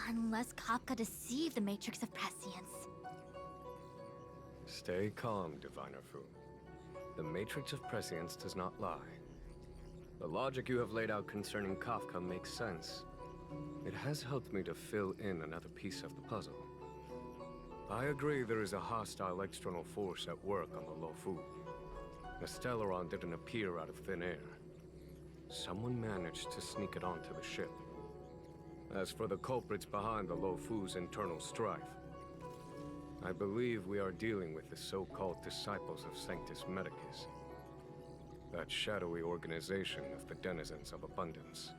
Unless Kafka deceived the Matrix of Prescience. Stay calm, Diviner Fu. The Matrix of Prescience does not lie. The logic you have laid out concerning Kafka makes sense. It has helped me to fill in another piece of the puzzle. I agree there is a hostile external force at work on the Luofu. The Stellaron didn't appear out of thin air. Someone managed to sneak it onto the ship. As for the culprits behind the Luofu's internal strife, I believe we are dealing with the so-called Disciples of Sanctus Medicus. That shadowy organization of the denizens of abundance.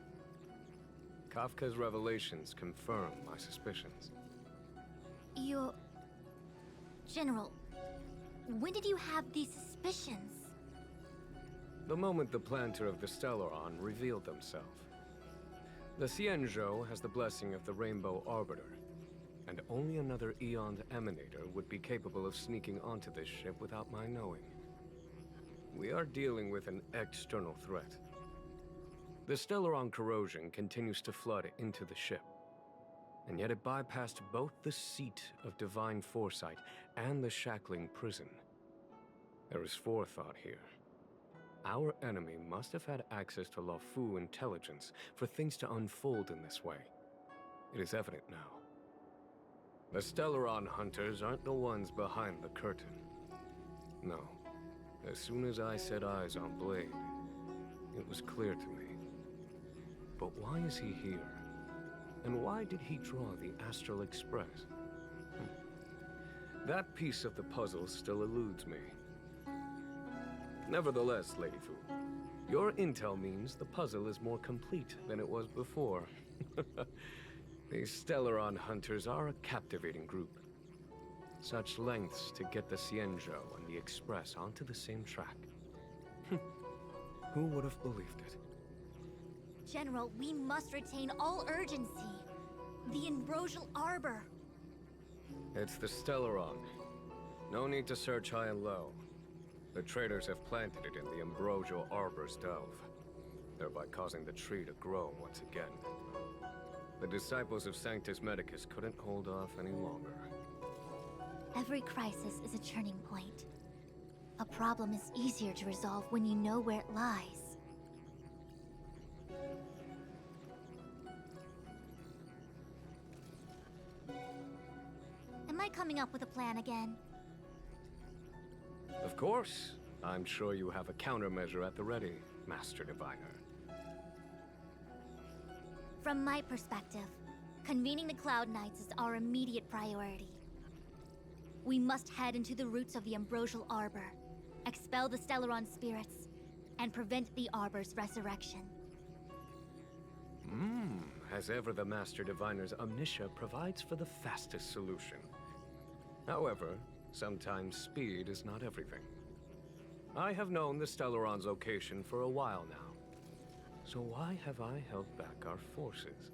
Kafka's revelations confirm my suspicions. General, when did you have these suspicions? The moment the planter of the Stellaron revealed himself. The Xianzhou has the blessing of the Rainbow Arbiter, and only another Aeon Emanator would be capable of sneaking onto this ship without my knowing. We are dealing with an external threat. The Stellaron corrosion continues to flood into the ship, and yet it bypassed both the seat of divine foresight and the shackling prison. There is forethought here. Our enemy must have had access to Luofu intelligence for things to unfold in this way. It is evident now. The Stellaron hunters aren't the ones behind the curtain. No. As soon as I set eyes on Blade, it was clear to me. But why is he here? And why did he draw the Astral Express? That piece of the puzzle still eludes me. Nevertheless, Lady Fu, your intel means the puzzle is more complete than it was before. These Stellaron hunters are a captivating group. Such lengths to get the Xianzhou and the Express onto the same track. Who would have believed it? General, we must retain all urgency. The Ambrosial Arbor. It's the Stellaron. No need to search high and low. The traders have planted it in the Ambrosial Arbor's delve, thereby causing the tree to grow once again. The Disciples of Sanctus Medicus couldn't hold off any longer. Every crisis is a turning point. A problem is easier to resolve when you know where it lies. Am I coming up with a plan again? Of course. I'm sure you have a countermeasure at the ready, Master Diviner. From my perspective, convening the Cloud Knights is our immediate priority. We must head into the roots of the Ambrosial Arbor, expel the Stellaron spirits, and prevent the Arbor's resurrection. As ever, the Master Diviner's omniscia provides for the fastest solution. However, sometimes speed is not everything. I have known the Stellaron's location for a while now. So why have I held back our forces?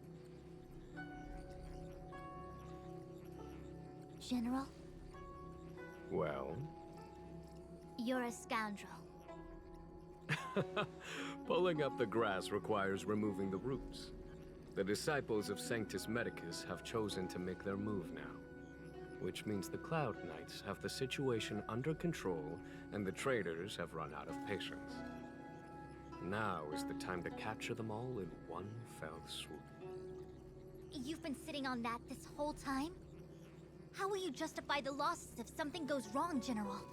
General? Well? You're a scoundrel. Pulling up the grass requires removing the roots. The Disciples of Sanctus Medicus have chosen to make their move now, which means the Cloud Knights have the situation under control and the traders have run out of patience. Now is the time to capture them all in one fell swoop. You've been sitting on that this whole time? How will you justify the losses if something goes wrong, General?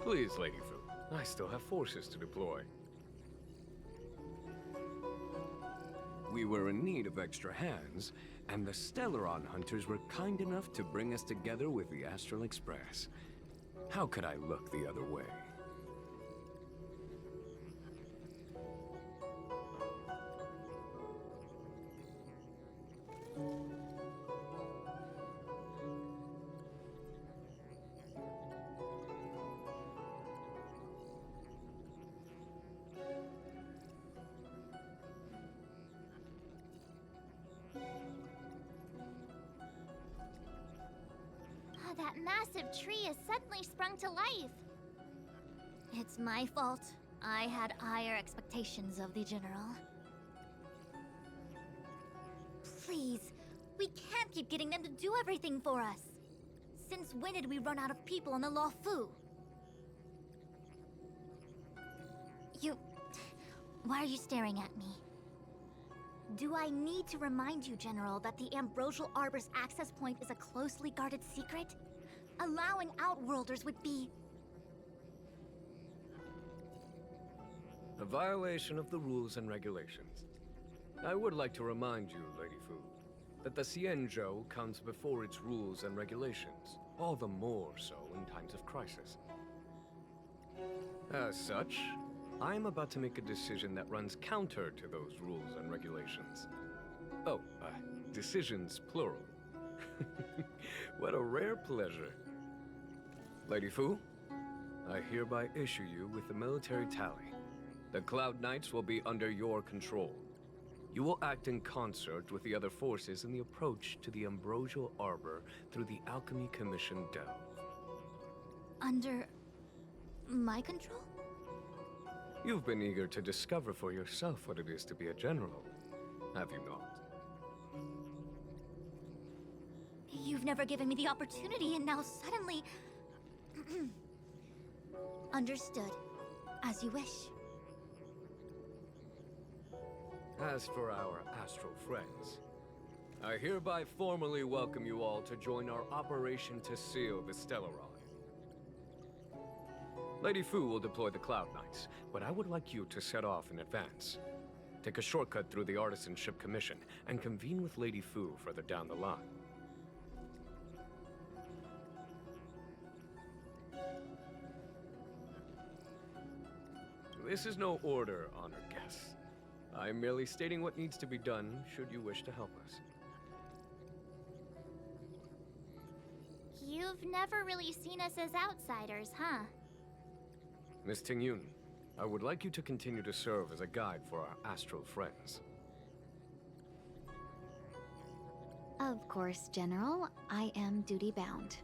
Please, Lady Fu. I still have forces to deploy. We were in need of extra hands, and the Stellaron hunters were kind enough to bring us together with the Astral Express. How could I look the other way? That massive tree has suddenly sprung to life. It's my fault. I had higher expectations of the General. Please, we can't keep getting them to do everything for us. Since when did we run out of people on the Luofu? Why are you staring at me? Do I need to remind you, General, that the Ambrosial Arbor's access point is a closely guarded secret? Allowing Outworlders would be... A violation of the rules and regulations. I would like to remind you, Lady Fu, that the Xianzhou comes before its rules and regulations, all the more so in times of crisis. As such, I'm about to make a decision that runs counter to those rules and regulations. Oh, decisions plural. What a rare pleasure. Lady Fu, I hereby issue you with the military tally. The Cloud Knights will be under your control. You will act in concert with the other forces in the approach to the Ambrosial Arbor through the Alchemy Commission delve. Under... my control? You've been eager to discover for yourself what it is to be a general, have you not? You've never given me the opportunity, and now suddenly... Understood. As you wish. As for our astral friends, I hereby formally welcome you all to join our operation to seal the Stellaron. Lady Fu will deploy the Cloud Knights, but I would like you to set off in advance. Take a shortcut through the Artisanship Commission and convene with Lady Fu further down the line. This is no order, honored guests. I'm merely stating what needs to be done should you wish to help us. You've never really seen us as outsiders, huh? Miss Tingyun, I would like you to continue to serve as a guide for our astral friends. Of course, General. I am duty-bound.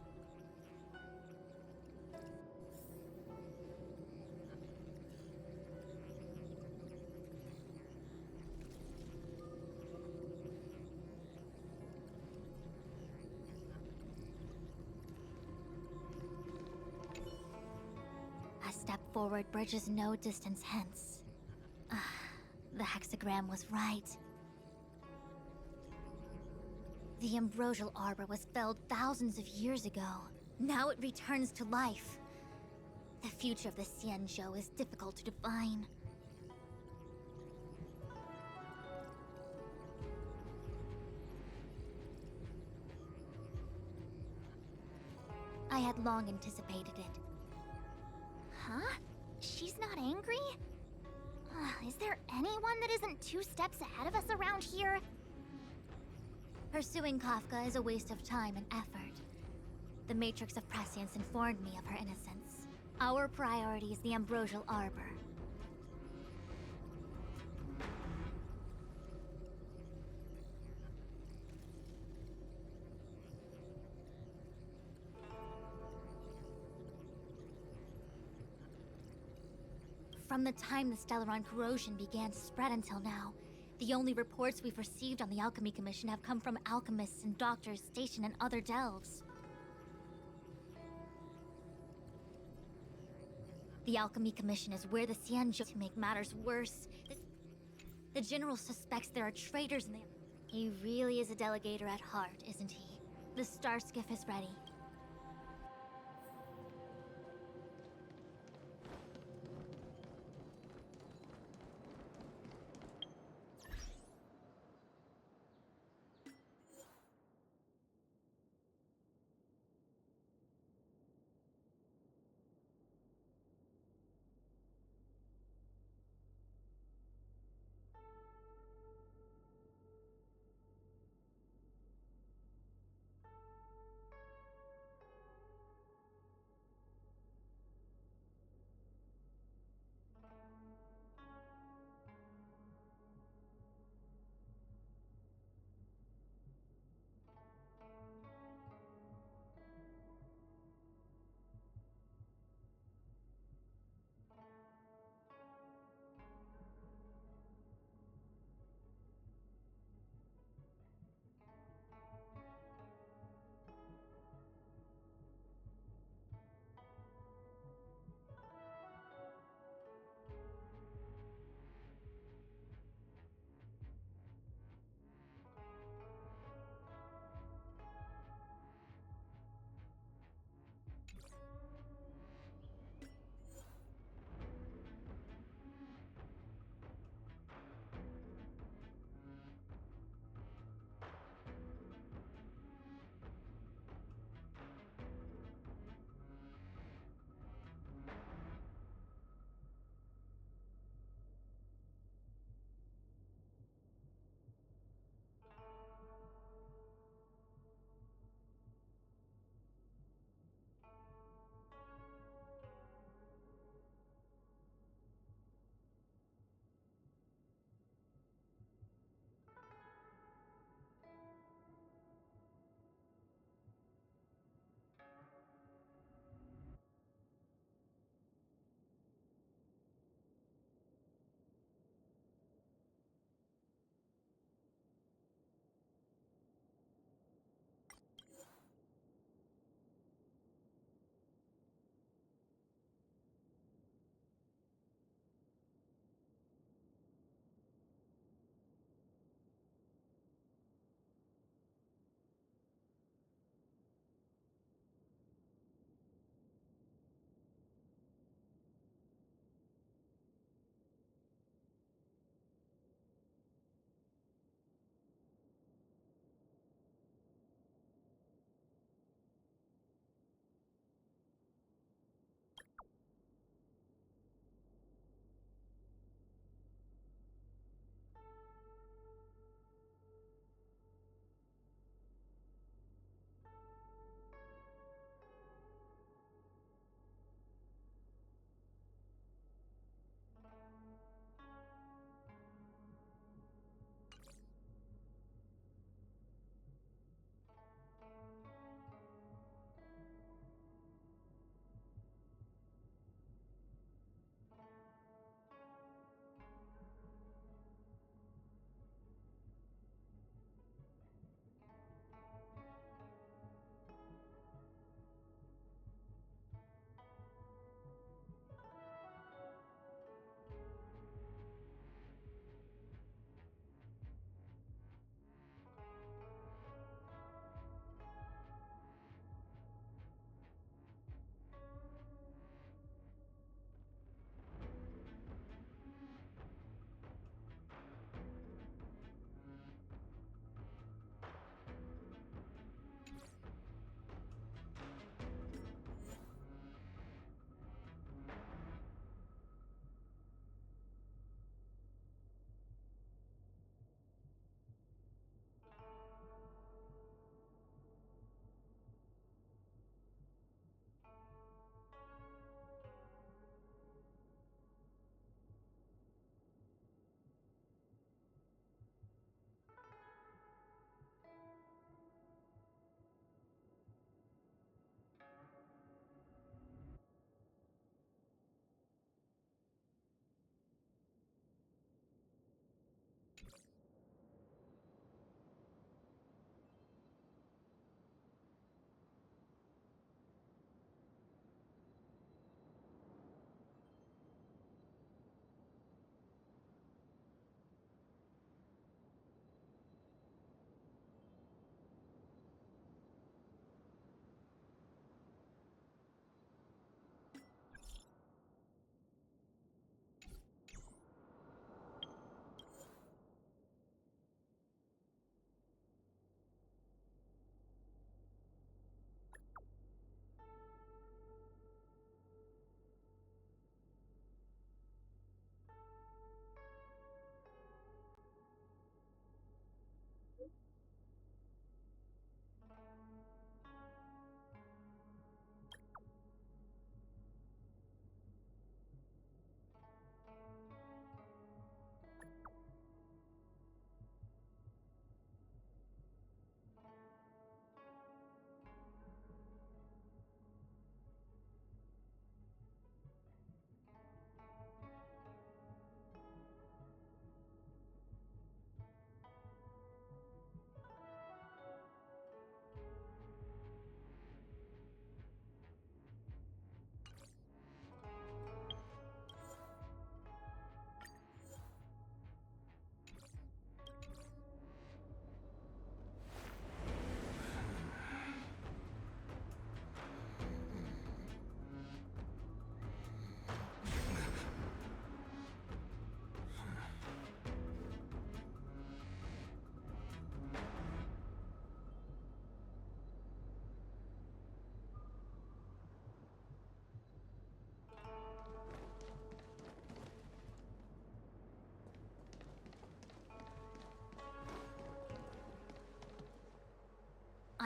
A step forward bridges no distance hence. The hexagram was right. The Ambrosial Arbor was felled thousands of years ago. Now it returns to life. The future of the Xianzhou is difficult to define. I had long anticipated it. Huh? She's not angry? Is there anyone that isn't 2 steps ahead of us around here? Pursuing Kafka is a waste of time and effort. The Matrix of Prescience informed me of her innocence. Our priority is the Ambrosial Arbor. From the time the Stellaron corrosion began to spread until now, the only reports we've received on the Alchemy Commission have come from alchemists and doctors stationed in other delves. The Alchemy Commission is where the Xianzhou... To make matters worse, the General suspects there are traitors in the... He really is a delegator at heart, isn't he? The star skiff is ready.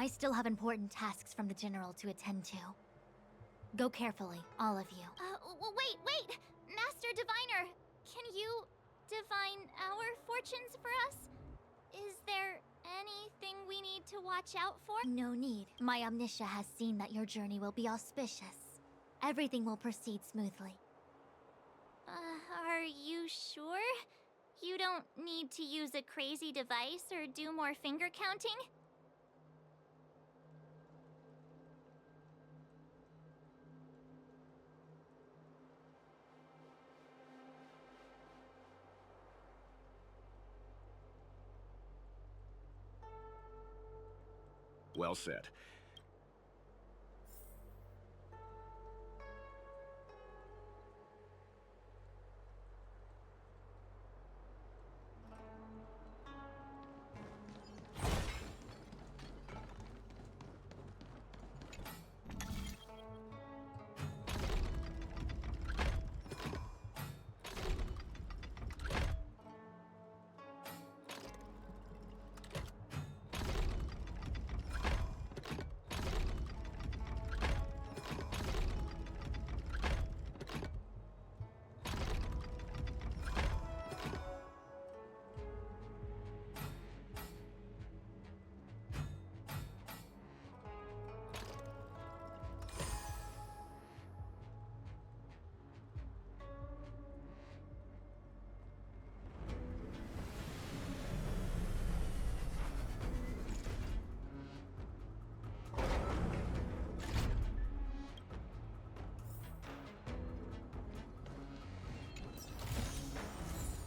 I still have important tasks from the General to attend to. Go carefully, all of you. Wait! Master Diviner, can you divine our fortunes for us? Is there anything we need to watch out for? No need. My Omniscia has seen that your journey will be auspicious. Everything will proceed smoothly. Are you sure? You don't need to use a crazy device or do more finger counting? Well said.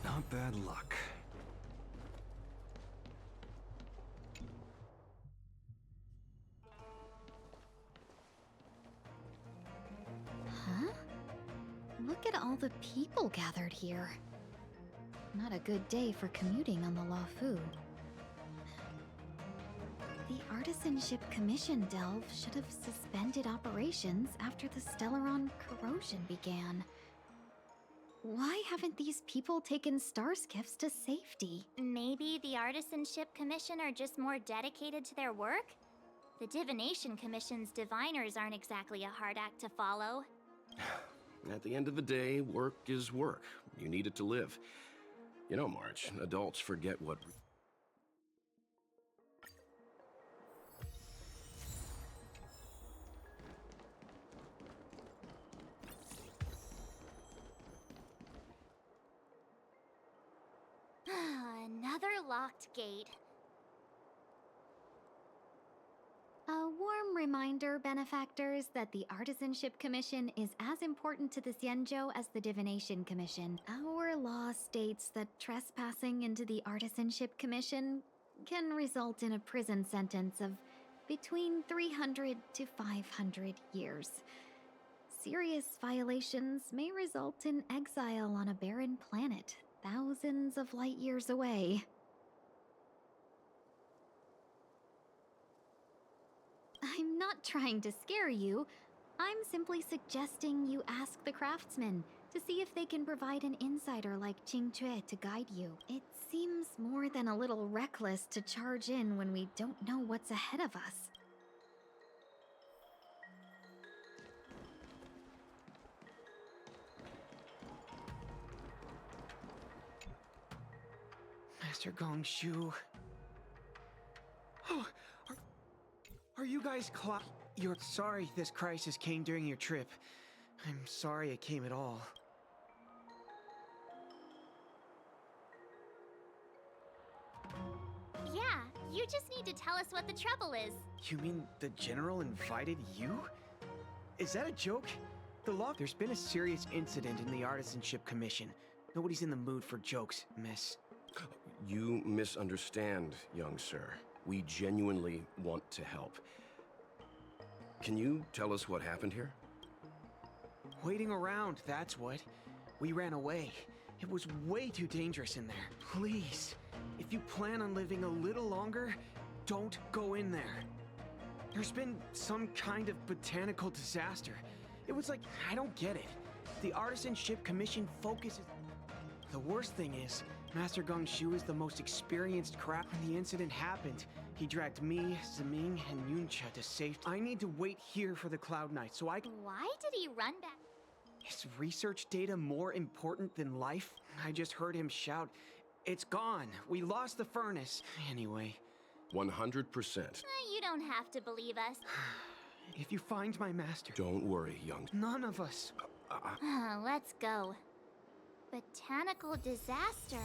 Not bad luck. Huh? Look at all the people gathered here. Not a good day for commuting on the Luofu. The Artisanship Commission Delve should have suspended operations after the Stellaron corrosion began. Why haven't these people taken star skiffs to safety? Maybe the Artisanship Commission are just more dedicated to their work? The Divination Commission's diviners aren't exactly a hard act to follow. At the end of the day, work is work. You need it to live. You know, March, adults forget what... Another locked gate. A warm reminder, benefactors, that the Artisanship Commission is as important to the Xianzhou as the Divination Commission. Our law states that trespassing into the Artisanship Commission can result in a prison sentence of between 300 to 500 years. Serious violations may result in exile on a barren planet, thousands of light years away. I'm not trying to scare you. I'm simply suggesting you ask the craftsmen to see if they can provide an insider like Qing Cue to guide you. It seems more than a little reckless to charge in when we don't know what's ahead of us. Master Gongshu. Oh, are you guys You're sorry this crisis came during your trip. I'm sorry it came at all. Yeah, you just need to tell us what the trouble is. You mean the General invited you? Is that a joke? There's been a serious incident in the Artisanship Commission. Nobody's in the mood for jokes, miss. You misunderstand, young sir. We genuinely want to help. Can you tell us what happened here? Waiting around, that's what. We ran away. It was way too dangerous in there. Please, if you plan on living a little longer, don't go in there. There's been some kind of botanical disaster. It was like, I don't get it. The Artisanship Commission focuses... The worst thing is, Master Gongshu is the most experienced craft. When the incident happened, he dragged me, Zeming, and Yuncha to safety. I need to wait here for the Cloud Knight so I can... Why did he run back? Is research data more important than life? I just heard him shout, "It's gone! We lost the furnace!" Anyway... 100%. You don't have to believe us. If you find my master... Don't worry, young... None of us... Let's go. Botanical disaster?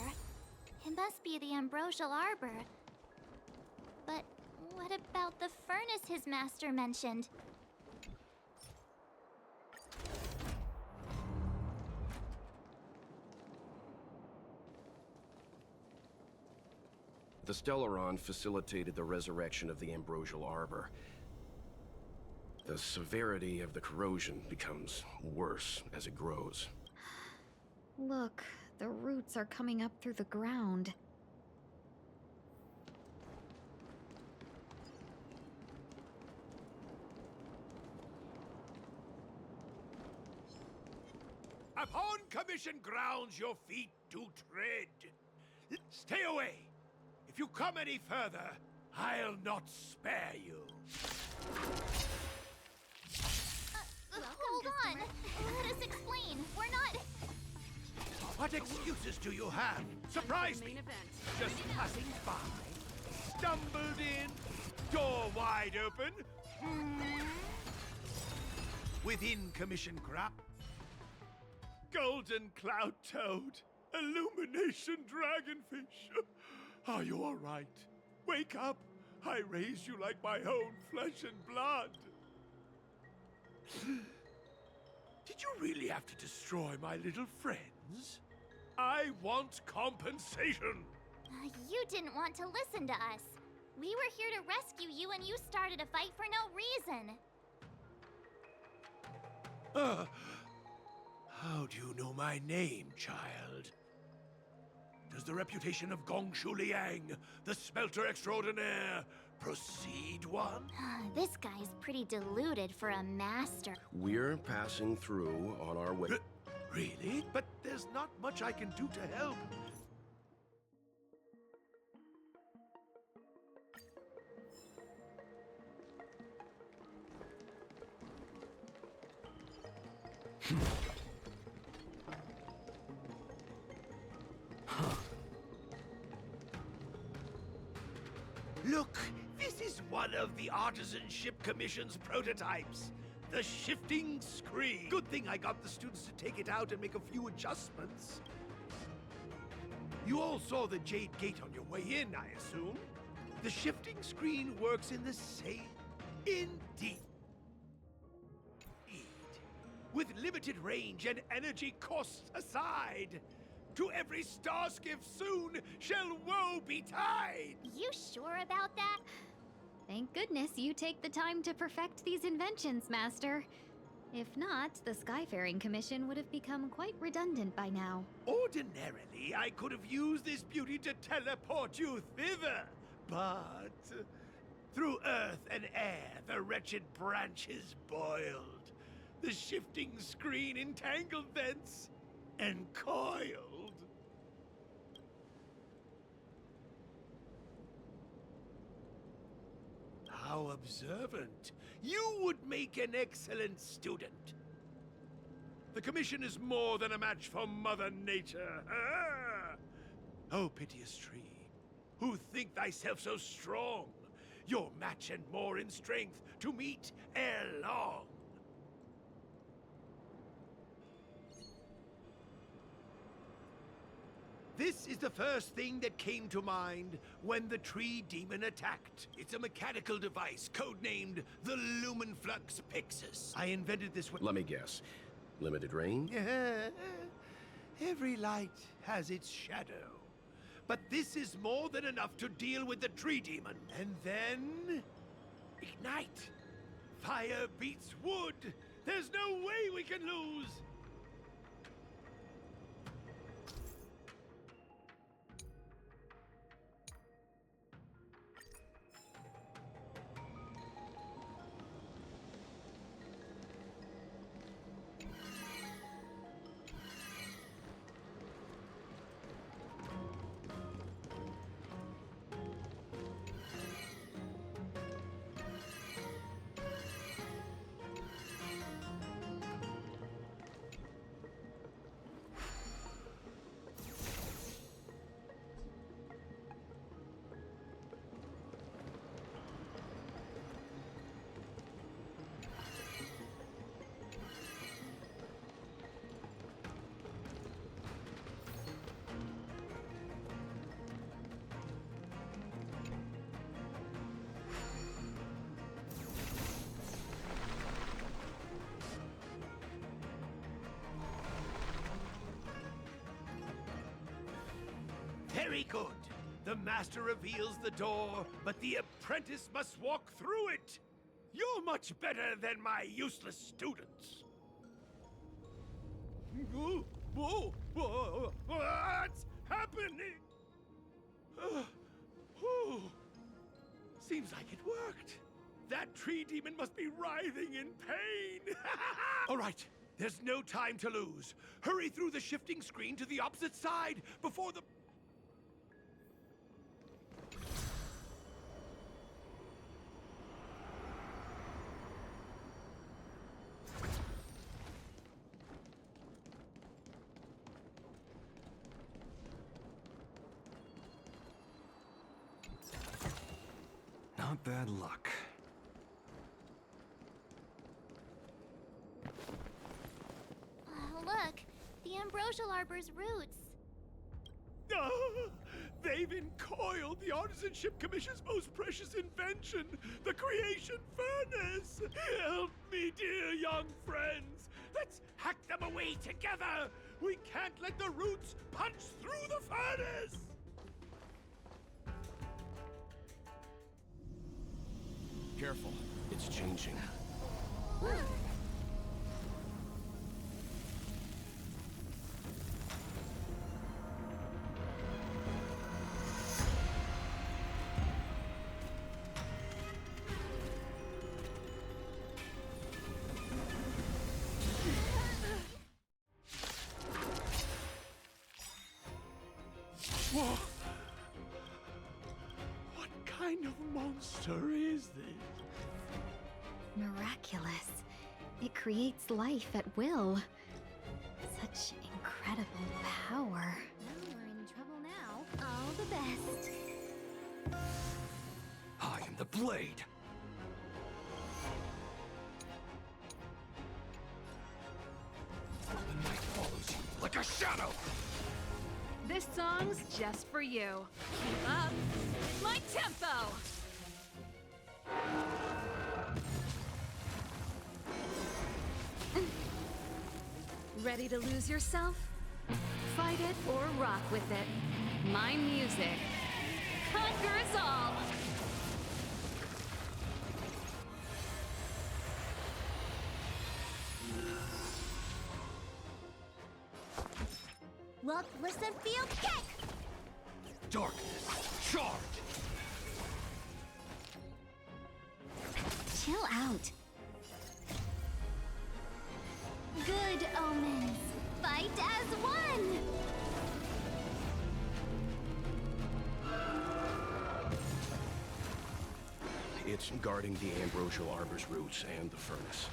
It must be the Ambrosial Arbor. But what about the furnace his master mentioned? The Stellaron facilitated the resurrection of the Ambrosial Arbor. The severity of the corrosion becomes worse as it grows. Look, the roots are coming up through the ground. Upon commission grounds your feet do tread. Stay away. If you come any further, I'll not spare you. Hold on. Let us explain. We're not... What excuses do you have? Surprise me. Just passing by. Stumbled in. Door wide open. Within commission crap. Golden cloud toad. Illumination dragonfish. Are you all right? Wake up. I raised you like my own flesh and blood. Did you really have to destroy my little friends? I want compensation. You didn't want to listen to us. We were here to rescue you and you started a fight for no reason. How do you know my name, child? Does the reputation of Gongshu Liang, the smelter extraordinaire, precede one? This guy's pretty deluded for a master. We're passing through on our way. Really? But there's not much I can do to help. Look, this is one of the Artisanship Commission's prototypes. The shifting screen. Good thing I got the students to take it out and make a few adjustments. You all saw the Jade Gate on your way in, I assume? The shifting screen works in the same... Indeed. With limited range and energy costs aside, to every starskiff soon shall woe betide! You sure about that? Thank goodness you take the time to perfect these inventions, Master. If not, the Skyfaring Commission would have become quite redundant by now. Ordinarily, I could have used this beauty to teleport you thither, but... through earth and air, the wretched branches boiled. The shifting screen entangled thence and coiled. How observant. You would make an excellent student. The Commission is more than a match for Mother Nature. Ah! Oh, piteous tree, who think thyself so strong, your match and more in strength to meet ere long. This is the first thing that came to mind when the tree demon attacked. It's a mechanical device codenamed the Lumenflux Pixis. I invented this when... Let me guess. Limited range? Every light has its shadow. But this is more than enough to deal with the tree demon. And then... ignite. Fire beats wood. There's no way we can lose. Very good. The master reveals the door, but the apprentice must walk through it. You're much better than my useless students. What's happening? Seems like it worked. That tree demon must be writhing in pain. All right, there's no time to lose. Hurry through the shifting screen to the opposite side before the... Not bad luck. Look, the Ambrosial Arbor's roots. They've encoiled the Artisanship Commission's most precious invention, the creation furnace! Help me, dear young friends! Let's hack them away together! We can't let the roots punch through the furnace! Careful, it's changing. Whoa! What kind of monster is this? Miraculous. It creates life at will. Such incredible power. Well, we're in trouble now. All the best. I am the blade. The night follows you like a shadow. This song's just for you. Keep up. My tempo! Ready to lose yourself? Fight it or rock with it. My music conquers all! Look, listen, feel, kick! Darkness, charge! Chill out. Good omens. Fight as one! It's guarding the Ambrosial Arbor's roots and the furnace.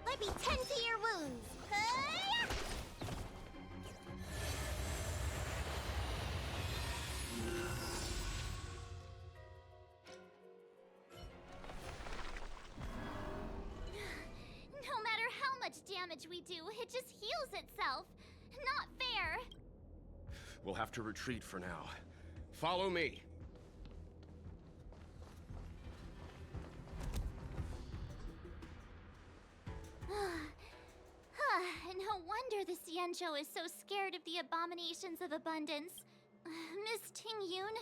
Let me tend to your wounds. Hi-ya! No matter how much damage we do, it just heals itself. Not fair. We'll have to retreat for now. Follow me. No wonder the Xianzhou is so scared of the abominations of abundance. Miss Ting Yun,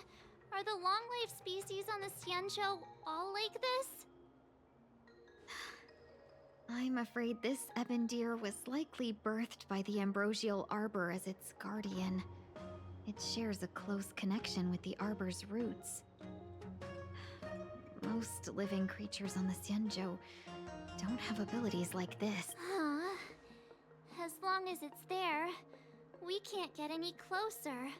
are the long-life species on the Xianzhou all like this? I'm afraid this ebon deer was likely birthed by the Ambrosial Arbor as its guardian. It shares a close connection with the Arbor's roots. Most living creatures on the Xianzhou don't have abilities like this. Huh. As long as it's there, we can't get any closer.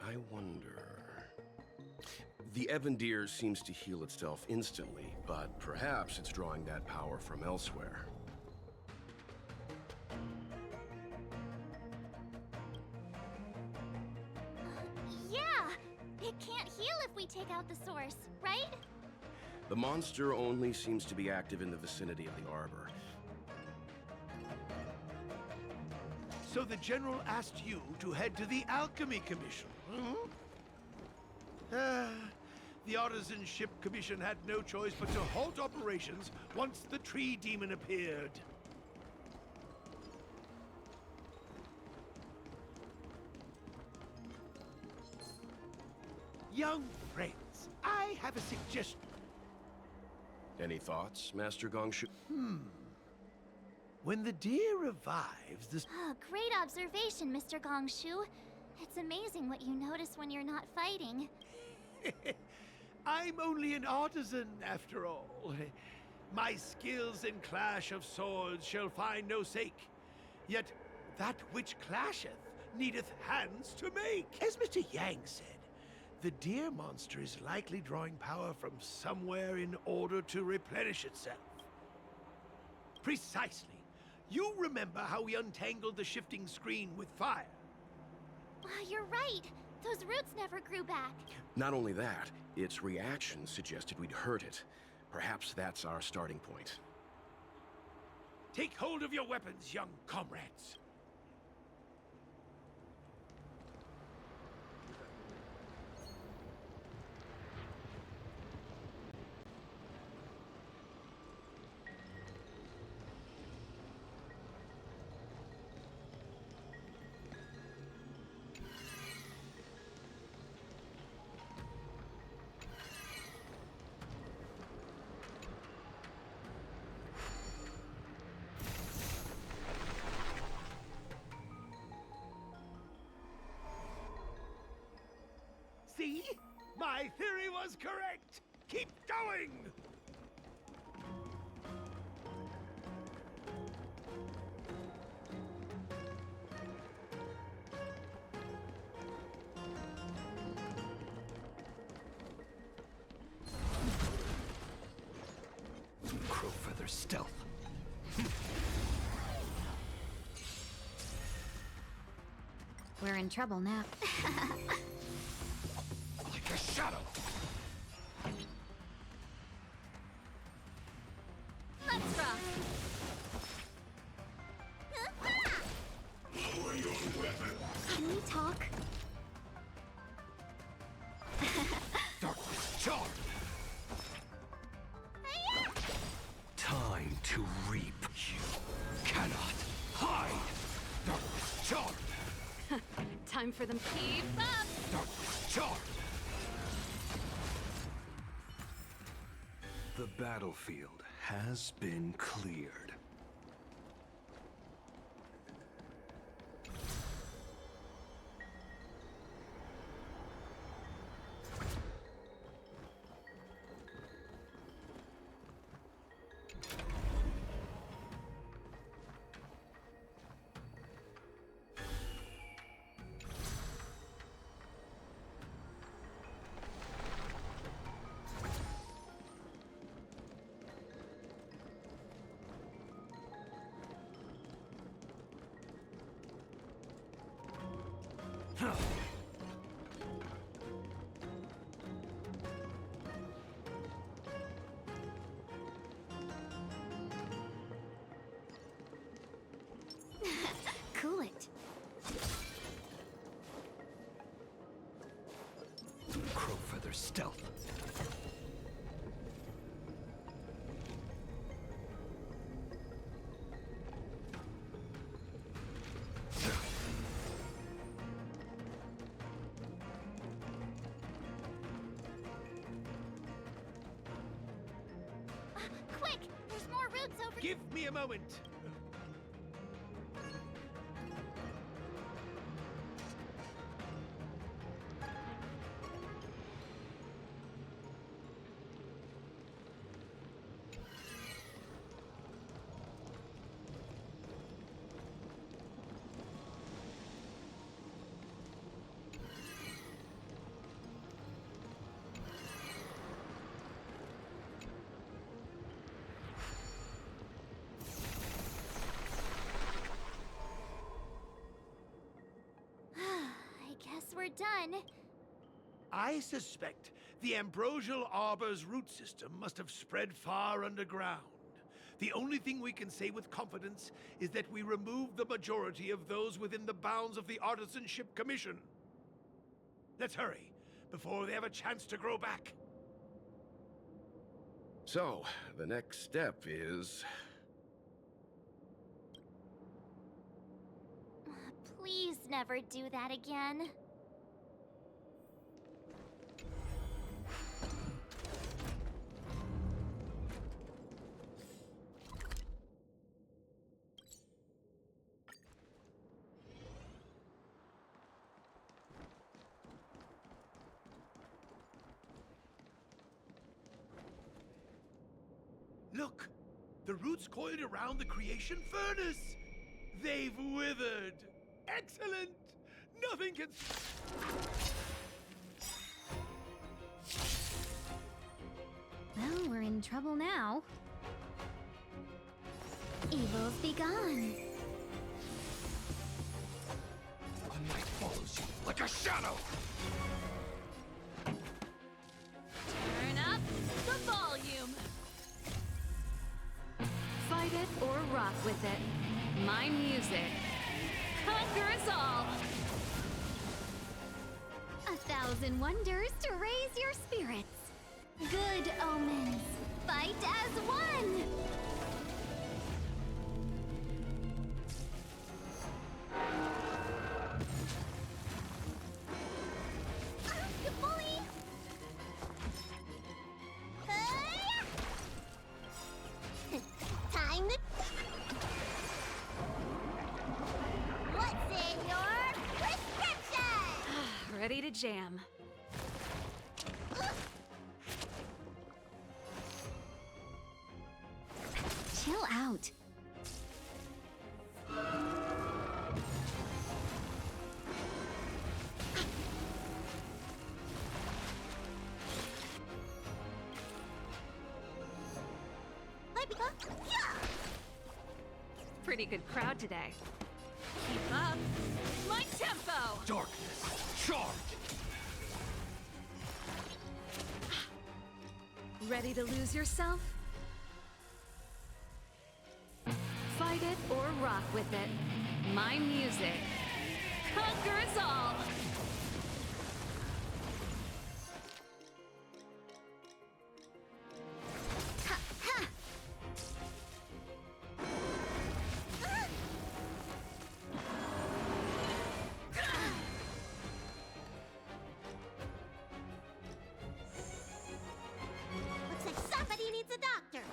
I wonder... The Ebon Deer seems to heal itself instantly, but perhaps it's drawing that power from elsewhere. Yeah! It can't heal if we take out the source, right? The monster only seems to be active in the vicinity of the Arbor. So the General asked you to head to the Alchemy Commission, the Artisanship Commission had no choice but to halt operations once the tree demon appeared. Young friends, I have a suggestion. Any thoughts, Master Gongshu? When the deer revives, the Oh, great observation, Mr. Gongshu. It's amazing what you notice when you're not fighting. I'm only an artisan, after all. My skills in clash of swords shall find no sake. Yet that which clasheth needeth hands to make. As Mr. Yang said, the deer monster is likely drawing power from somewhere in order to replenish itself. Precisely. You remember how we untangled the shifting screen with fire? You're right. Those roots never grew back. Not only that, its reaction suggested we'd hurt it. Perhaps that's our starting point. Take hold of your weapons, young comrades. See? My theory was correct! Keep going! Crowfeather stealth. We're in trouble now. Like a shadow. Let's rock. Can we talk? Darkness charmed. Time to reap. You cannot hide. Darkness charmed. Time for them keep up! Darkness charmed. The battlefield has been cleared. Cool it. Crowfeather stealth. Quick! There's more roots over. Give me a moment. I guess we're done. I suspect the ambrosial arbor's root system must have spread far underground. The only thing we can say with confidence is that we removed the majority of those within the bounds of the Artisanship Commission. Let's hurry, before they have a chance to grow back. So, the next step is... Please never do that again. Look! The roots coiled around the creation furnace! They've withered! Excellent! Nothing can... Well, we're in trouble now. Evils be gone. A knight follows you like a shadow! Turn up the volume. Fight it or rock with it. My music. Conquer us all. 1,000 wonders to raise your spirits. Good omens. Fight as one. You bully! Time to... What's in your prescription? Ready to jam. Chill out. Pretty good crowd today. Keep up. My tempo. Darkness, charge! Ready to lose yourself? Fight it or rock with it. My music. Conquer us all. Looks like somebody needs a doctor.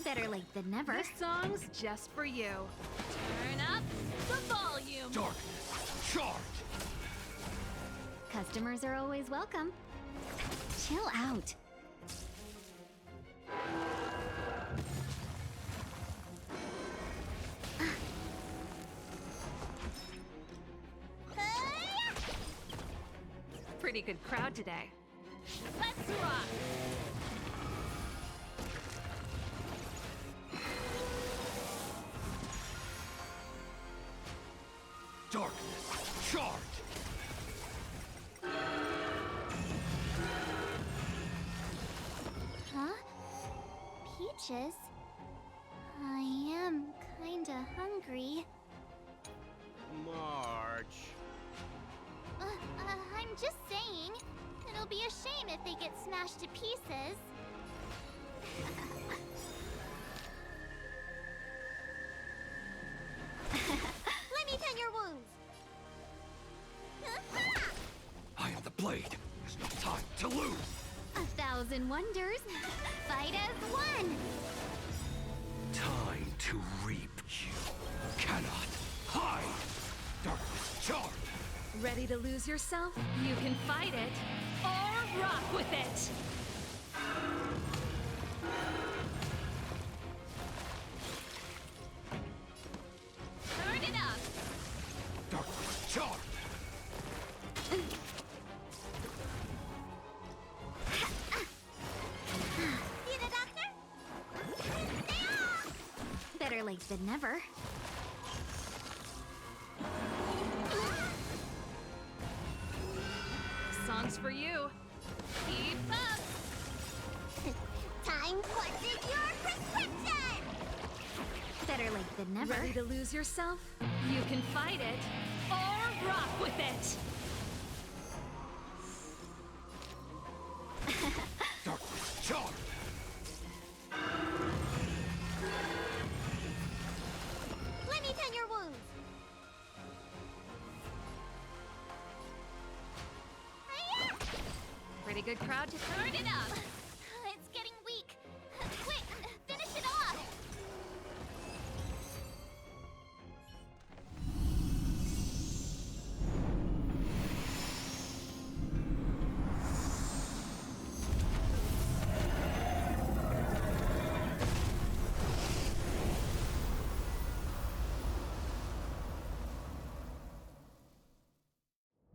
Better late than never. This song's just for you. Turn up the volume. Darkness, charge! Customers are always welcome. Chill out. Pretty good crowd today. Let's rock! Darkness, charge! Huh? Peaches? I am kinda hungry. March. I'm just saying. It'll be a shame if they get smashed to pieces. Let me tend your wounds. I am the blade. There's no time to lose. 1,000 wonders. Fight as one. Time to reap. You cannot hide. Darkness, charge! Ready to lose yourself? You can fight it or rock with it. Turn it up. Darkness, charge! See the doctor? Better late than never. Song's for you. Keep up. Time what's in your prescription? Better late than never. Ready to lose yourself? You can fight it or rock with it. Darkness, charge! Let me tend your wounds. Pretty good crowd to turn it up. It's getting weak. Quick, finish it off.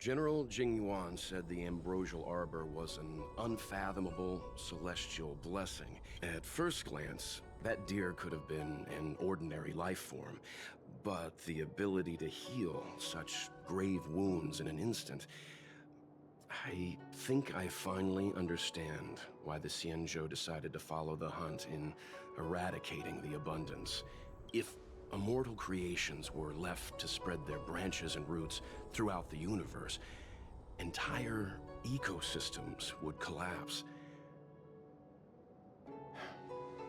General Jingyuan said the Ambrosial Arbor was an unfathomable celestial blessing. At first glance, that deer could have been an ordinary life form, but the ability to heal such grave wounds in an instant... I think I finally understand why the Xianzhou decided to follow the hunt in eradicating the abundance. If immortal creations were left to spread their branches and roots throughout the universe, entire ecosystems would collapse.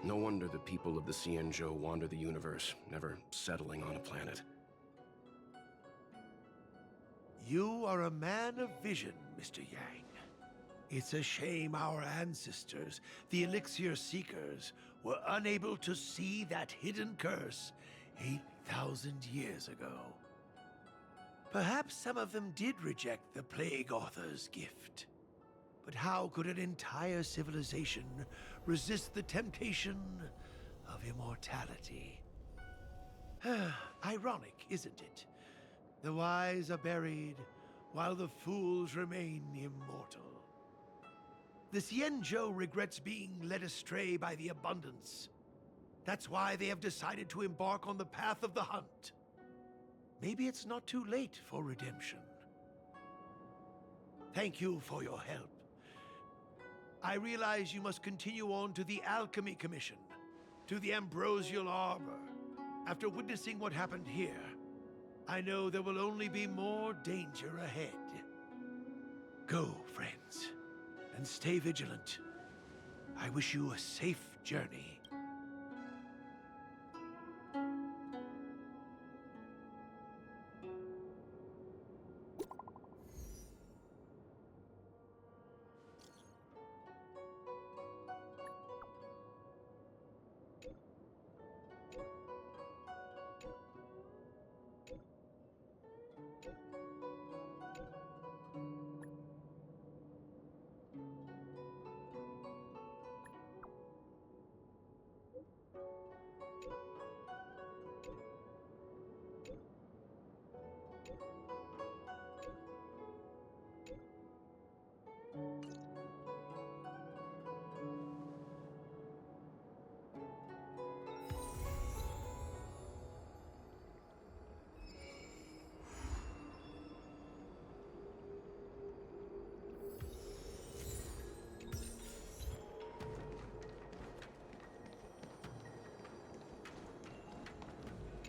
No wonder the people of the Xianzhou wander the universe, never settling on a planet. You are a man of vision, Mr. Yang. It's a shame our ancestors, the Elixir Seekers, were unable to see that hidden curse 8,000 years ago. Perhaps some of them did reject the Plague Author's gift. But how could an entire civilization resist the temptation of immortality? Ironic, isn't it? The wise are buried, while the fools remain immortal. The Xianzhou regrets being led astray by the abundance. That's why they have decided to embark on the path of the hunt. Maybe it's not too late for redemption. Thank you for your help. I realize you must continue on to the Alchemy Commission, to the Ambrosial Arbor. After witnessing what happened here, I know there will only be more danger ahead. Go, friends, and stay vigilant. I wish you a safe journey.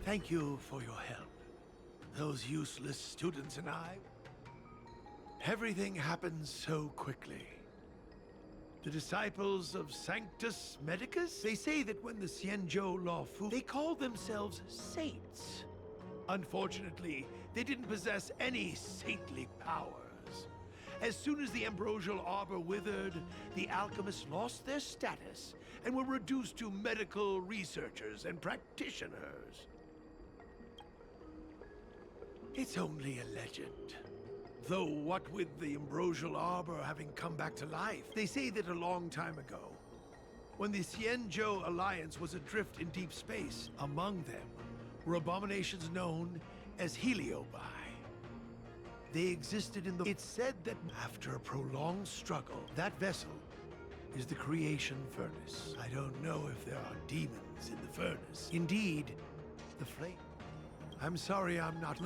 Thank you for your help. Those useless students and I... Everything happens so quickly. The disciples of Sanctus Medicus? They say that when the Xianzhou Law Fu... They call themselves saints. Unfortunately, they didn't possess any saintly powers. As soon as the Ambrosial Arbor withered, the alchemists lost their status and were reduced to medical researchers and practitioners. It's only a legend. Though what with the Ambrosial Arbor having come back to life, they say that a long time ago, when the Xianzhou Alliance was adrift in deep space, among them were abominations known as heliobi. They existed in the... It's said that after a prolonged struggle, that vessel is the creation furnace. I don't know if there are demons in the furnace. Indeed, the flame... I'm sorry I'm not...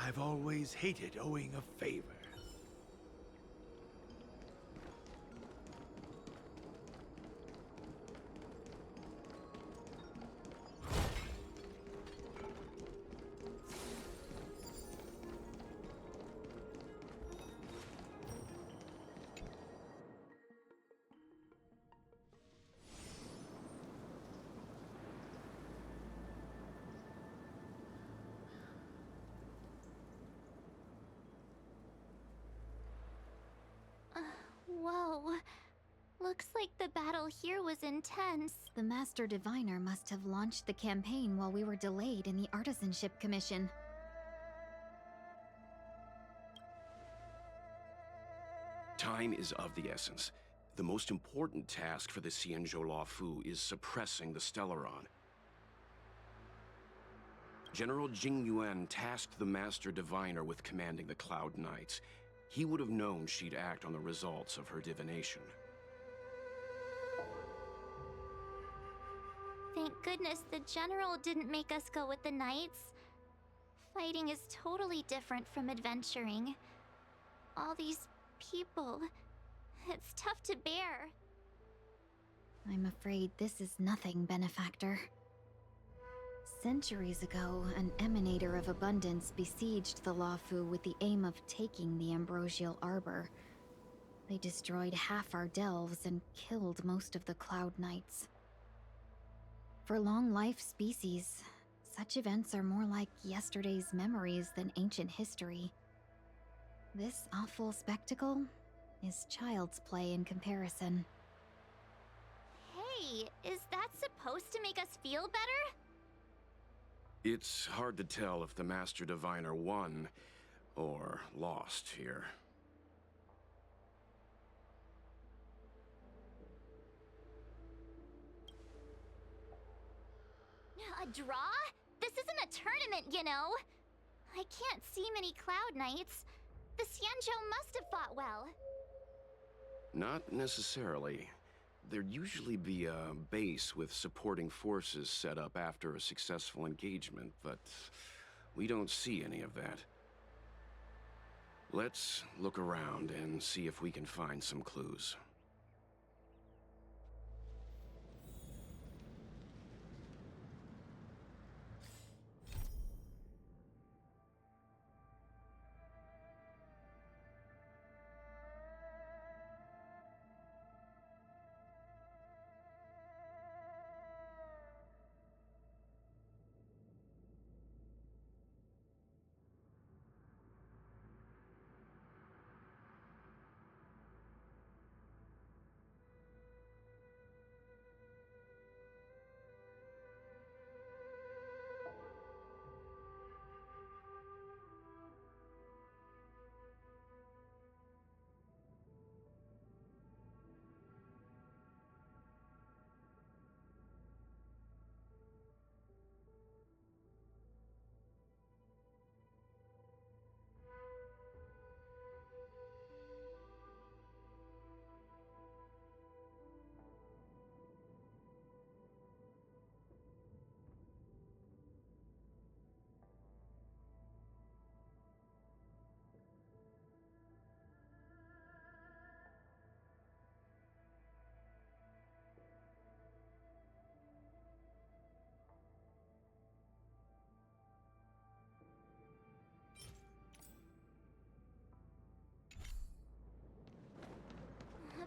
I've always hated owing a favor. Whoa. Looks like the battle here was intense. The Master Diviner must have launched the campaign while we were delayed in the Artisanship Commission. Time is of the essence. The most important task for the Xianzhou Law Fu is suppressing the Stellaron. General Jing Yuan tasked the Master Diviner with commanding the Cloud Knights. He would have known she'd act on the results of her divination. Thank goodness the General didn't make us go with the Knights. Fighting is totally different from adventuring. All these people, it's tough to bear. I'm afraid this is nothing, Benefactor. Centuries ago, an emanator of abundance besieged the Luofu with the aim of taking the Ambrosial Arbor. They destroyed half our delves and killed most of the Cloud Knights. For long-life species, such events are more like yesterday's memories than ancient history. This awful spectacle is child's play in comparison. Hey, is that supposed to make us feel better? It's hard to tell if the Master Diviner won or lost here. A draw? This isn't a tournament, you know. I can't see many Cloud Knights. The Xianzhou must have fought well. Not necessarily. There'd usually be a base with supporting forces set up after a successful engagement, but we don't see any of that. Let's look around and see if we can find some clues.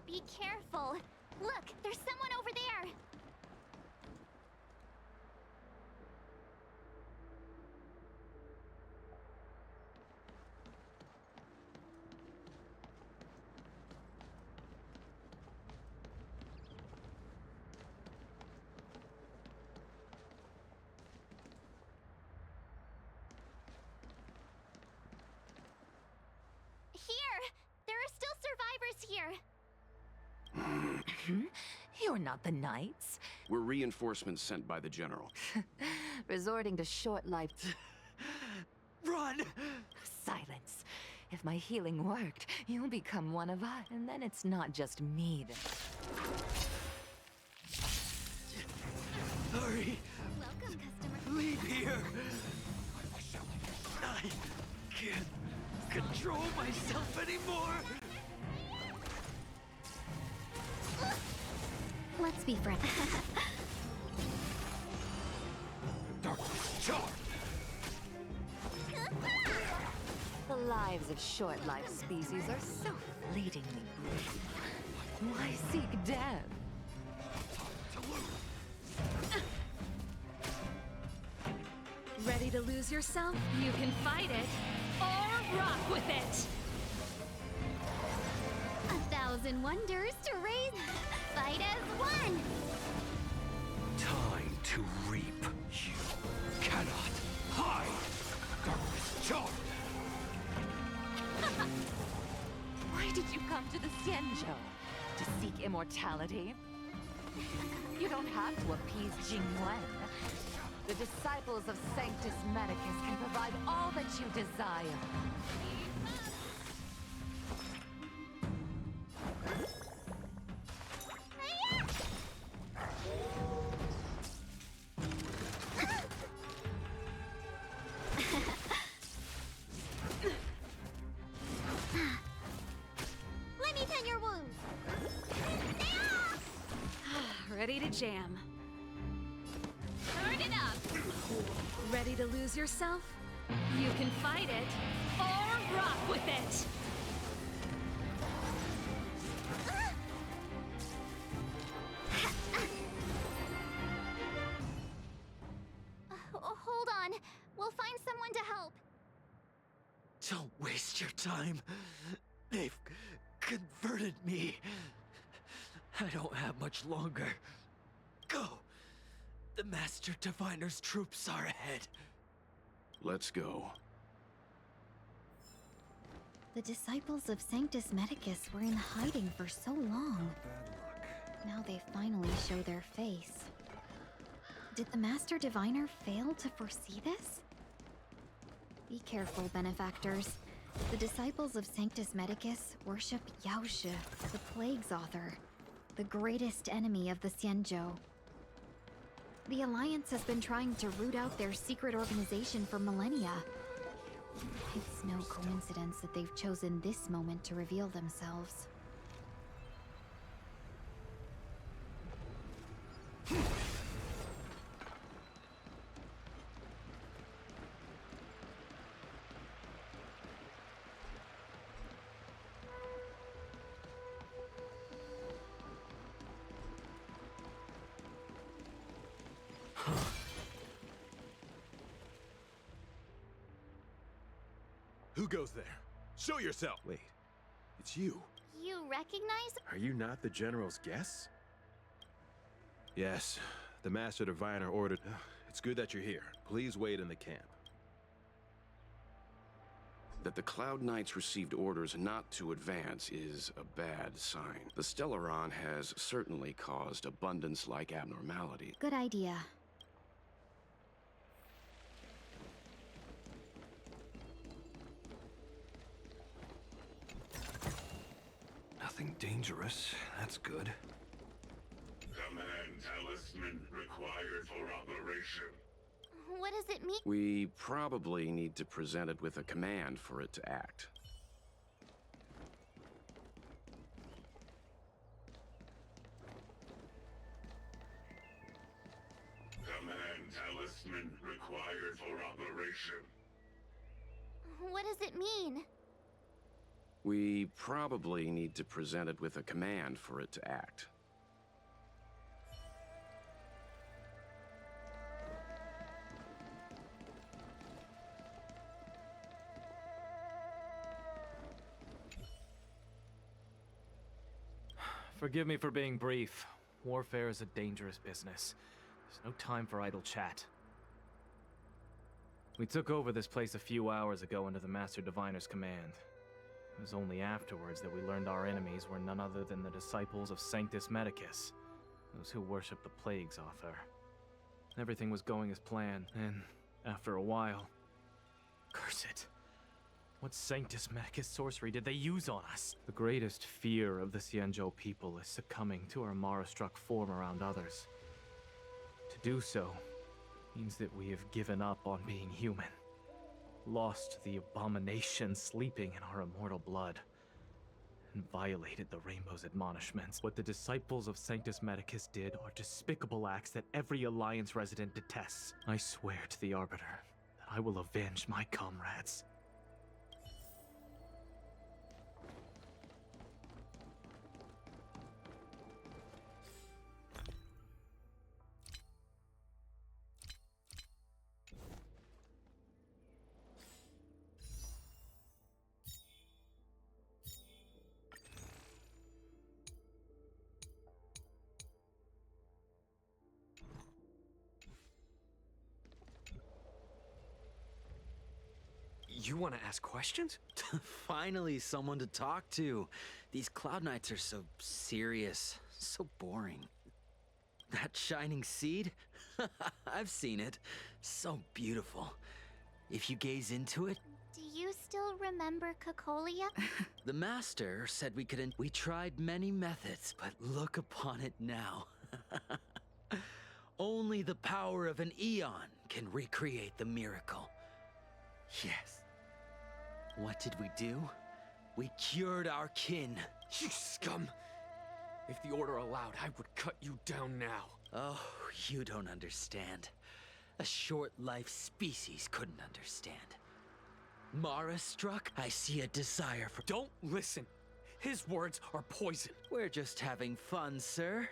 Be careful. Look, there's someone over there. Here! There are still survivors here. You're not the Knights. We're reinforcements sent by the General. Resorting to short-lived... Run! Silence. If my healing worked, you'll become one of us. And then it's not just me that... Hurry! Welcome, customer. Leave here! I can't control myself anymore! Let's be friends. Darkness charge! The lives of short-lived species are so fleetingly brief. Why seek death? Ready to lose yourself? You can fight it or rock with it. 1,000 wonders to raise. Fight as one. Time to reap. You cannot hide! Darkness charge! Why did you come to the Xianzhou? To seek immortality? You don't have to appease Jing Wen. The disciples of Sanctus Medicus can provide all that you desire. Let me tend your wounds. Ready to jam. Turn it up! Ready to lose yourself? You can fight it, or rock with it! Hold on. We'll find someone to help. Don't waste your time. They've converted me. I don't have much longer. Go! The Master Diviner's troops are ahead. Let's go. The disciples of Sanctus Medicus were in hiding for so long. Now they finally show their face. Did the Master Diviner fail to foresee this? Be careful, benefactors. The disciples of Sanctus Medicus worship Yaoshe, the Plague's author, the greatest enemy of the Xianzhou. The Alliance has been trying to root out their secret organization for millennia. It's no coincidence that they've chosen this moment to reveal themselves. Who goes there? Show yourself! Wait, it's you. You recognize? Are you not the General's guest? Yes, the Master Diviner ordered. It's good that you're here. Please wait in the camp. That the Cloud Knights received orders not to advance is a bad sign. The Stellaron has certainly caused abundance-like abnormality. Good idea. Nothing dangerous. That's good. Command talisman required for operation. What does it mean? We probably need to present it with a command for it to act. Command talisman required for operation. What does it mean? We probably need to present it with a command for it to act. Forgive me for being brief. Warfare is a dangerous business. There's no time for idle chat. We took over this place a few hours ago under the Master Diviner's command. It was only afterwards that we learned our enemies were none other than the disciples of Sanctus Medicus, those who worship the Plague's author. Everything was going as planned, and after a while... Curse it. What Sanctus Medicus sorcery did they use on us? The greatest fear of the Xianzhou people is succumbing to our Mara-struck form around others. To do so means that we have given up on being human. Lost the abomination sleeping in our immortal blood, and violated the Rainbow's admonishments. What the disciples of Sanctus Medicus did are despicable acts that every Alliance resident detests. I swear to the Arbiter that I will avenge my comrades. You want to ask questions? Finally, someone to talk to. These Cloud Knights are so serious, so boring. That shining seed? I've seen it. So beautiful. If you gaze into it, Do you still remember Cocolia? the Master said we couldn't. We tried many methods, but look upon it now. Only the power of an Eon can recreate the miracle. Yes. What did we do? We cured our kin. You scum! If the Order allowed, I would cut you down now. Oh, you don't understand. A short-life species couldn't understand. Mara struck, I see a desire for— Don't listen! His words are poison. We're just having fun, sir.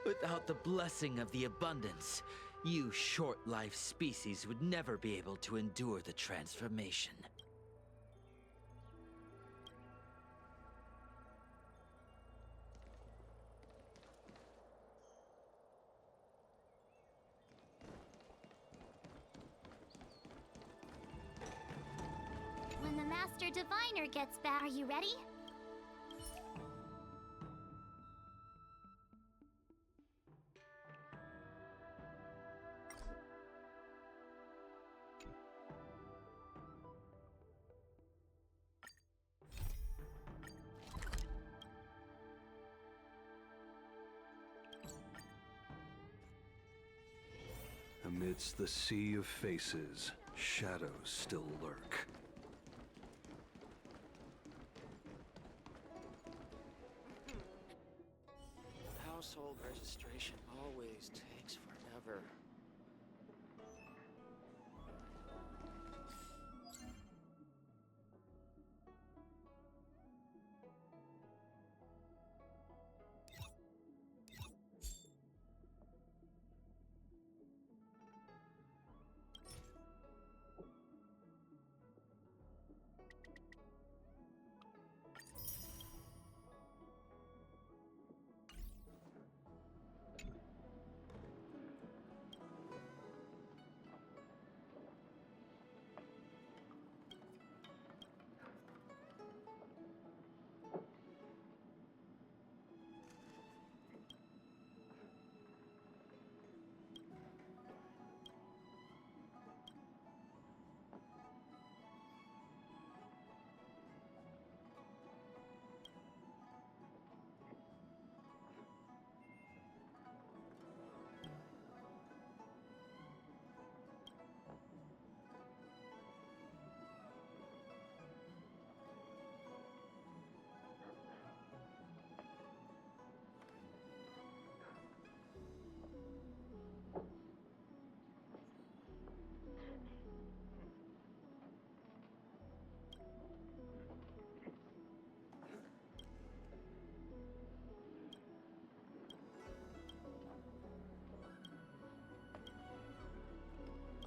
Without the blessing of the abundance, you short-life species would never be able to endure the transformation. When the Master Diviner gets back, are you ready? Amidst the sea of faces, shadows still lurk. Household registration always takes forever.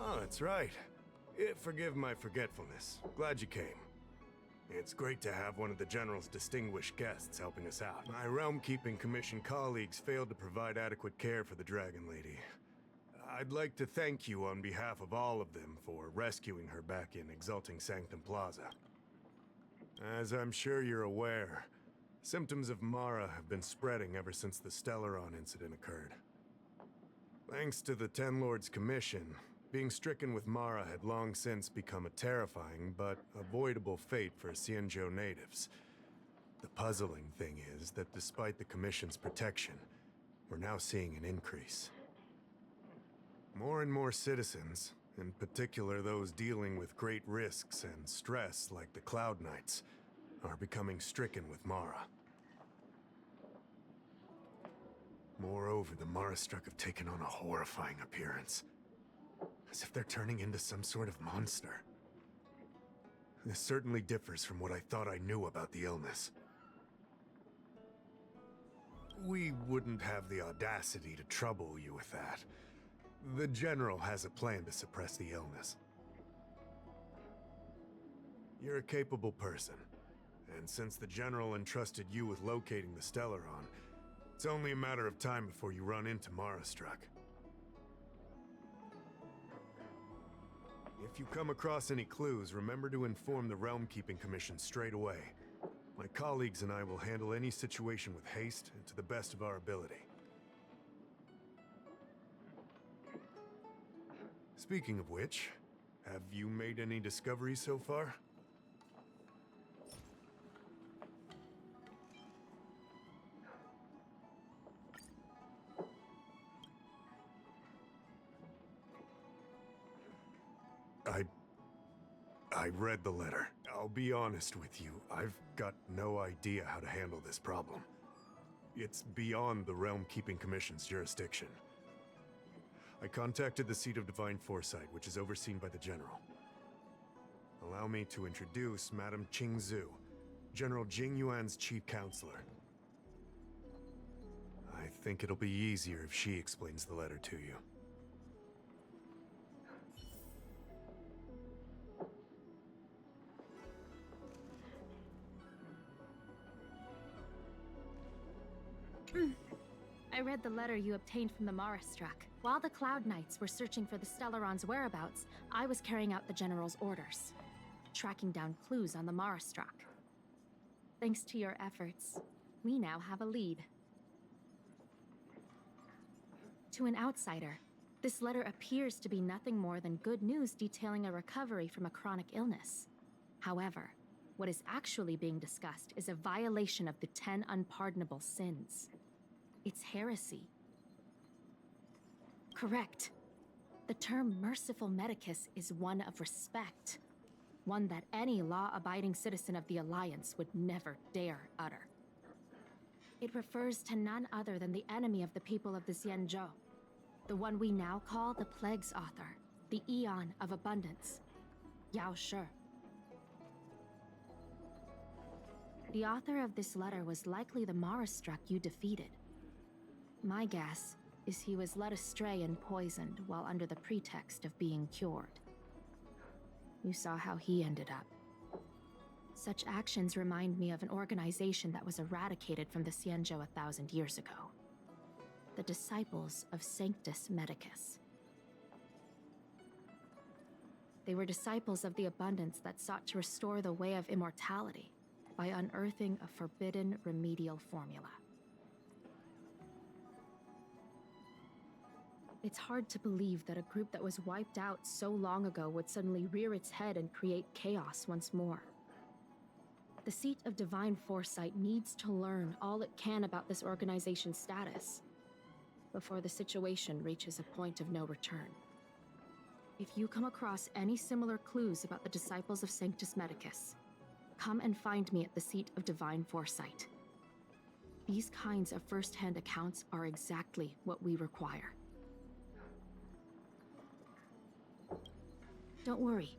Oh, that's right. Forgive my forgetfulness. Glad you came. It's great to have one of the General's distinguished guests helping us out. My Realm-Keeping Commission colleagues failed to provide adequate care for the Dragon Lady. I'd like to thank you on behalf of all of them for rescuing her back in Exalting Sanctum Plaza. As I'm sure you're aware, symptoms of Mara have been spreading ever since the Stellaron incident occurred. Thanks to the Ten Lords Commission, being stricken with Mara had long since become a terrifying but avoidable fate for Xianzhou natives. The puzzling thing is that despite the Commission's protection, we're now seeing an increase. More and more citizens, in particular those dealing with great risks and stress like the Cloud Knights, are becoming stricken with Mara. Moreover, the Mara-struck have taken on a horrifying appearance. As if they're turning into some sort of monster. This certainly differs from what I thought I knew about the illness. We wouldn't have the audacity to trouble you with that. The General has a plan to suppress the illness. You're a capable person, and since the General entrusted you with locating the Stellaron, it's only a matter of time before you run into Mara-struck. If you come across any clues, remember to inform the Realm-Keeping Commission straight away. My colleagues and I will handle any situation with haste and to the best of our ability. Speaking of which, have you made any discoveries so far? I read the letter. I'll be honest with you, I've got no idea how to handle this problem. It's beyond the Realm Keeping Commission's jurisdiction. I contacted the Seat of Divine Foresight, which is overseen by the General. Allow me to introduce Madame Qingzhu, General Jing Yuan's chief counselor. I think it'll be easier if she explains the letter to you. I read the letter you obtained from the Marastruck. While the Cloud Knights were searching for the Stellaron's whereabouts, I was carrying out the General's orders, tracking down clues on the Marastruck. Thanks to your efforts, we now have a lead. To an outsider, this letter appears to be nothing more than good news detailing a recovery from a chronic illness. However, what is actually being discussed is a violation of the 10 unpardonable sins. It's heresy. Correct. The term merciful medicus is one of respect, one that any law-abiding citizen of the Alliance would never dare utter. It refers to none other than the enemy of the people of the Xianzhou, the one we now call the Plague's author, the Eon of Abundance, Yao Shi. The author of this letter was likely the Marastruck you defeated. My guess is he was led astray and poisoned while under the pretext of being cured. You saw how he ended up. Such actions remind me of an organization that was eradicated from the Xianzhou 1,000 years ago. The Disciples of Sanctus Medicus. They were disciples of the Abundance that sought to restore the way of immortality by unearthing a forbidden remedial formula. It's hard to believe that a group that was wiped out so long ago would suddenly rear its head and create chaos once more. The Seat of Divine Foresight needs to learn all it can about this organization's status before the situation reaches a point of no return. If you come across any similar clues about the Disciples of Sanctus Medicus, come and find me at the Seat of Divine Foresight. These kinds of first-hand accounts are exactly what we require. Don't worry.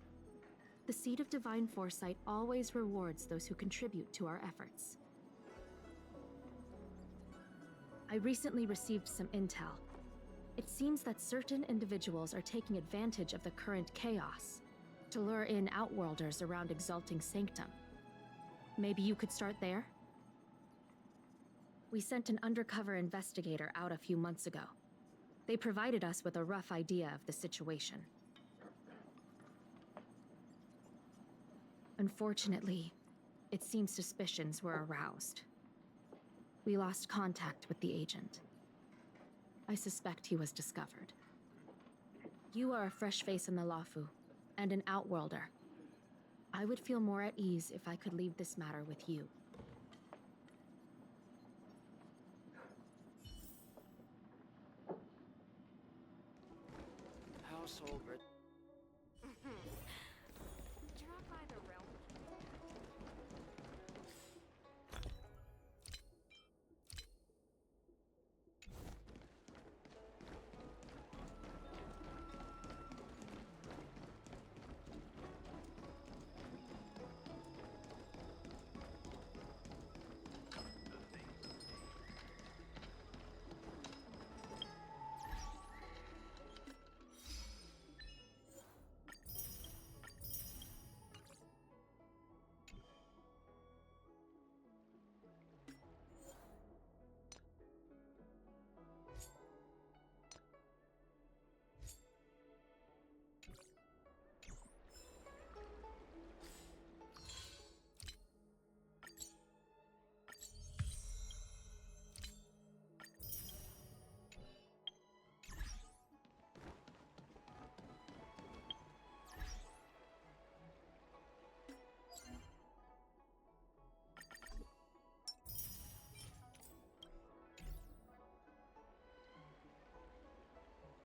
The Seat of Divine Foresight always rewards those who contribute to our efforts. I recently received some intel. It seems that certain individuals are taking advantage of the current chaos to lure in Outworlders around Exalting Sanctum. Maybe you could start there? We sent an undercover investigator out a few months ago. They provided us with a rough idea of the situation. Unfortunately, it seems suspicions were aroused. We lost contact with the agent. I suspect he was discovered. You are a fresh face in the Lafu, and an Outworlder. I would feel more at ease if I could leave this matter with you. Household